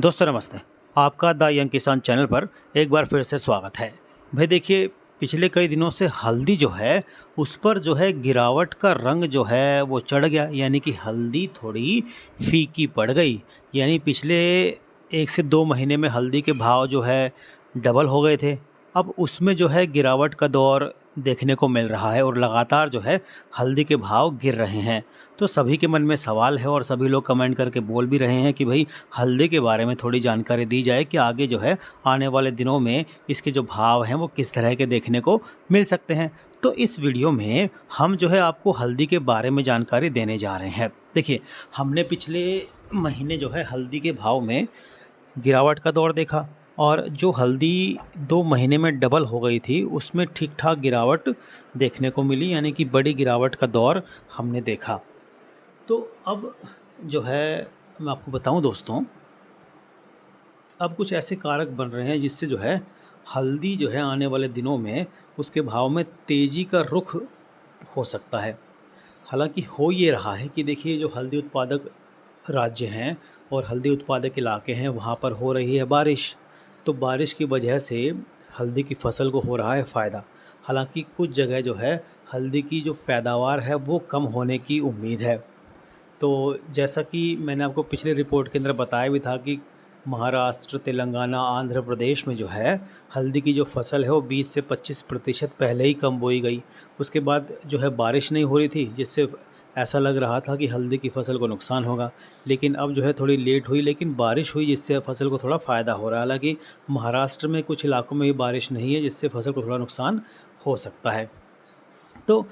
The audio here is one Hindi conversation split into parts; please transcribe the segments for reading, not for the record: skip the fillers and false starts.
दोस्तों नमस्ते। आपका द यंग किसान चैनल पर एक बार फिर से स्वागत है। भाई देखिए, पिछले कई दिनों से हल्दी जो है उस पर जो है गिरावट का रंग जो है वो चढ़ गया, यानी कि हल्दी थोड़ी फीकी पड़ गई। यानी पिछले 1 से 2 महीने में हल्दी के भाव जो है डबल हो गए थे। अब उसमें जो है गिरावट का दौर देखने को मिल रहा है और लगातार जो है हल्दी के भाव गिर रहे हैं। तो सभी के मन में सवाल है और सभी लोग कमेंट करके बोल भी रहे हैं कि भाई हल्दी के बारे में थोड़ी जानकारी दी जाए कि आगे जो है आने वाले दिनों में इसके जो भाव हैं वो किस तरह के देखने को मिल सकते हैं। तो इस वीडियो में हम जो है आपको हल्दी के बारे में जानकारी देने जा रहे हैं। देखिए, हमने पिछले महीने जो है हल्दी के भाव में गिरावट का दौर देखा और जो हल्दी 2 महीने में डबल हो गई थी उसमें ठीक ठाक गिरावट देखने को मिली, यानी कि बड़ी गिरावट का दौर हमने देखा। तो अब जो है मैं आपको बताऊं दोस्तों, अब कुछ ऐसे कारक बन रहे हैं जिससे जो है हल्दी जो है आने वाले दिनों में उसके भाव में तेज़ी का रुख हो सकता है। हालांकि हो ये रहा है कि देखिए, जो हल्दी उत्पादक राज्य हैं और हल्दी उत्पादक इलाके हैं वहाँ पर हो रही है बारिश। तो बारिश की वजह से हल्दी की फसल को हो रहा है फ़ायदा। हालांकि कुछ जगह जो है हल्दी की जो पैदावार है वो कम होने की उम्मीद है। तो जैसा कि मैंने आपको पिछले रिपोर्ट के अंदर बताया भी था कि महाराष्ट्र, तेलंगाना, आंध्र प्रदेश में जो है हल्दी की जो फसल है वो 20 से 25% पहले ही कम बोई गई। उसके बाद जो है बारिश नहीं हो रही थी, जिससे ऐसा लग रहा था कि हल्दी की फसल को नुकसान होगा। लेकिन अब जो है थोड़ी लेट हुई, लेकिन बारिश हुई जिससे फसल को थोड़ा फ़ायदा हो रहा है। हालांकि महाराष्ट्र में कुछ इलाकों में भी बारिश नहीं है जिससे फसल को थोड़ा नुकसान हो सकता है। तो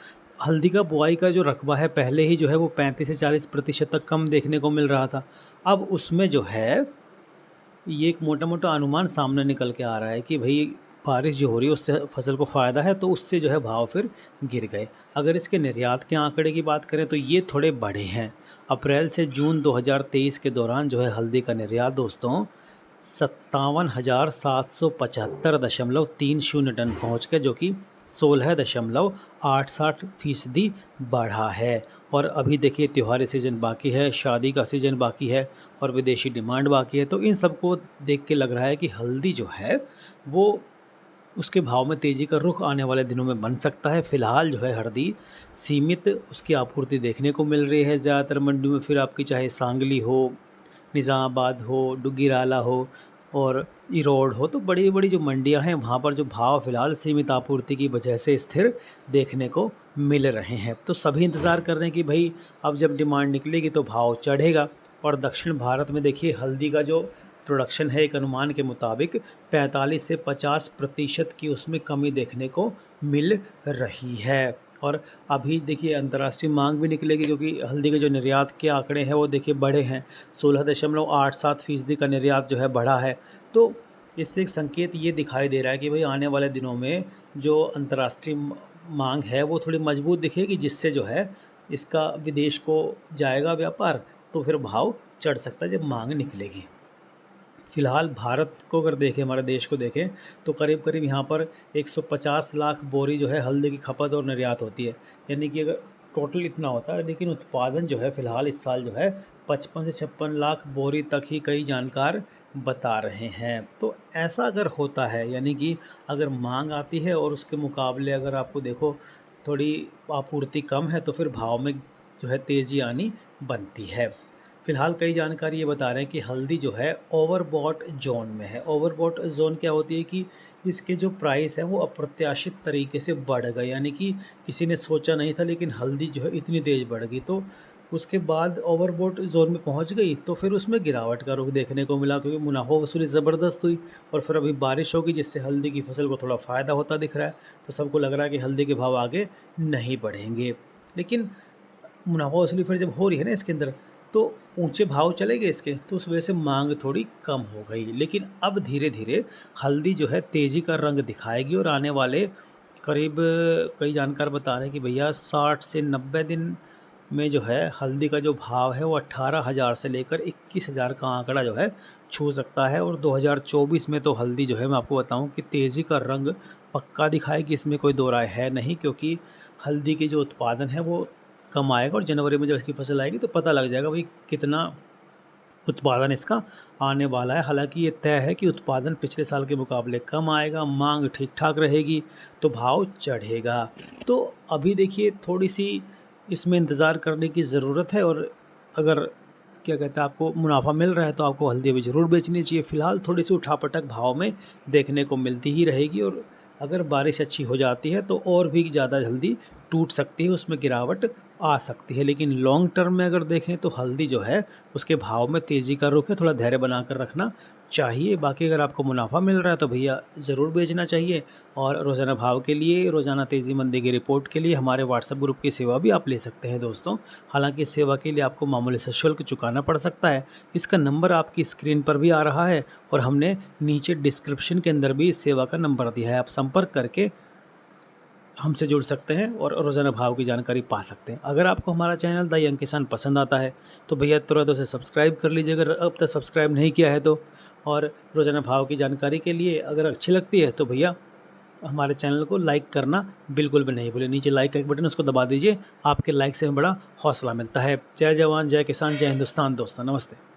हल्दी का बुआई का जो रकबा है पहले ही जो है वो 35 से 40% तक कम देखने को मिल रहा था। अब उसमें जो है ये एक मोटा-मोटा अनुमान सामने निकल के आ रहा है कि भई बारिश जो हो रही है उससे फसल को फ़ायदा है, तो उससे जो है भाव फिर गिर गए। अगर इसके निर्यात के आंकड़े की बात करें तो ये थोड़े बड़े हैं। अप्रैल से जून 2023 के दौरान जो है हल्दी का निर्यात दोस्तों 57,775.30 टन पहुँच के, जो कि 16.68% बढ़ा है। और अभी देखिए त्योहारी सीज़न बाकी है, शादी का सीज़न बाकी है और विदेशी डिमांड बाकी है। तो इन सबको देख के लग रहा है कि हल्दी जो है वो उसके भाव में तेज़ी का रुख आने वाले दिनों में बन सकता है। फ़िलहाल जो है हल्दी सीमित उसकी आपूर्ति देखने को मिल रही है ज़्यादातर मंडियों में। फिर आपकी चाहे सांगली हो, निज़ामाबाद हो, डुग्गीराला हो और ईरोड हो, तो बड़ी-बड़ी जो मंडियाँ हैं वहाँ पर जो भाव फ़िलहाल सीमित आपूर्ति की वजह से स्थिर देखने को मिल रहे हैं। तो सभी इंतज़ार कर रहे हैं कि भई अब जब डिमांड निकलेगी तो भाव चढ़ेगा। और दक्षिण भारत में देखिए हल्दी का जो प्रोडक्शन है एक अनुमान के मुताबिक 45 से 50% की उसमें कमी देखने को मिल रही है। और अभी देखिए अंतर्राष्ट्रीय मांग भी निकलेगी, क्योंकि हल्दी के जो निर्यात के आंकड़े हैं वो देखिए बड़े हैं। 16.87% का निर्यात जो है बढ़ा है। तो इससे एक संकेत ये दिखाई दे रहा है कि भाई आने वाले दिनों में जो अंतर्राष्ट्रीय मांग है वो थोड़ी मजबूत दिखेगी, जिससे जो है इसका विदेश को जाएगा व्यापार, तो फिर भाव चढ़ सकता है जब मांग निकलेगी। फ़िलहाल भारत को अगर देखें, हमारे देश को देखें, तो करीब-करीब यहाँ पर 150 लाख बोरी जो है हल्दी की खपत और निर्यात होती है। यानी कि अगर टोटल इतना होता है, लेकिन उत्पादन जो है फ़िलहाल इस साल जो है 55 से 56 लाख बोरी तक ही कई जानकार बता रहे हैं। तो ऐसा अगर होता है, यानी कि अगर माँग आती है और उसके मुकाबले अगर आपको देखो थोड़ी आपूर्ति कम है, तो फिर भाव में जो है तेज़ी आनी बनती है। फ़िलहाल कई जानकारी ये बता रहे हैं कि हल्दी जो है ओवरबॉट ज़ोन में है। ओवरबॉट ज़ोन क्या होती है कि इसके जो प्राइस है वो अप्रत्याशित तरीके से बढ़ गए, यानी कि किसी ने सोचा नहीं था लेकिन हल्दी जो है इतनी तेज़ बढ़ गई। तो उसके बाद ओवरबॉट ज़ोन में पहुंच गई तो फिर उसमें गिरावट का रुख देखने को मिला, क्योंकि मुनाफा वसूली ज़बरदस्त हुई। और फिर अभी बारिश होगी जिससे हल्दी की फसल को थोड़ा फ़ायदा होता दिख रहा है। तो सबको लग रहा है कि हल्दी के भाव आगे नहीं बढ़ेंगे। लेकिन मुनाफा वसूली फिर जब हो रही है ना इसके अंदर, तो ऊंचे भाव चले गए इसके, तो उस वजह से मांग थोड़ी कम हो गई। लेकिन अब धीरे धीरे हल्दी जो है तेज़ी का रंग दिखाएगी और आने वाले करीब कई जानकार बता रहे हैं कि भैया 60 से 90 दिन में जो है हल्दी का जो भाव है वो 18,000 से लेकर 21,000 का आंकड़ा जो है छू सकता है। और 2024 में तो हल्दी जो है मैं आपको बताऊं कि तेज़ी का रंग पक्का दिखाएगी, इसमें कोई दो राय है नहीं। क्योंकि हल्दी की जो उत्पादन है वो कम आएगा और जनवरी में जब इसकी फसल आएगी तो पता लग जाएगा भाई कितना उत्पादन इसका आने वाला है। हालाँकि ये तय है कि उत्पादन पिछले साल के मुकाबले कम आएगा, माँग ठीक-ठाक रहेगी, तो भाव चढ़ेगा। तो अभी देखिए थोड़ी-सी इसमें इंतज़ार करने की ज़रूरत है, और अगर क्या कहते हैं आपको मुनाफ़ा मिल रहा है तो आपको हल्दी अभी ज़रूर बेचनी चाहिए। फ़िलहाल थोड़ी-सी उठापटक भाव में देखने को मिलती ही रहेगी, और अगर बारिश अच्छी हो जाती है तो और भी ज़्यादा हल्दी टूट सकती है, उसमें गिरावट आ सकती है। लेकिन लॉन्ग टर्म में अगर देखें तो हल्दी जो है उसके भाव में तेज़ी का रुख है, थोड़ा धैर्य बनाकर रखना चाहिए। बाकी अगर आपको मुनाफ़ा मिल रहा है तो भैया ज़रूर बेचना चाहिए, और रोज़ाना भाव के लिए, रोज़ाना तेज़ी मंदी की रिपोर्ट के लिए हमारे व्हाट्सएप ग्रुप की सेवा भी आप ले सकते हैं दोस्तों। हालाँकि इस सेवा के लिए आपको मामूली सा शुल्क चुकाना पड़ सकता है। इसका नंबर आपकी स्क्रीन पर भी आ रहा है, और हमने नीचे डिस्क्रिप्शन के अंदर भी इस सेवा का नंबर दिया है। आप संपर्क करके हमसे जुड़ सकते हैं और रोज़ाना भाव की जानकारी पा सकते हैं। अगर आपको हमारा चैनल द यंग किसान पसंद आता है तो भैया तुरंत उसे सब्सक्राइब कर लीजिए, अगर अब तक सब्सक्राइब नहीं किया है तो। और रोज़ाना भाव की जानकारी के लिए अगर अच्छी लगती है तो भैया हमारे चैनल को लाइक करना बिल्कुल भी नहीं भूलें। नीचे लाइक का एक बटन, उसको दबा दीजिए। आपके लाइक से हमें बड़ा हौसला मिलता है। जय जवान जय किसान जय हिंदुस्तान दोस्तों, नमस्ते।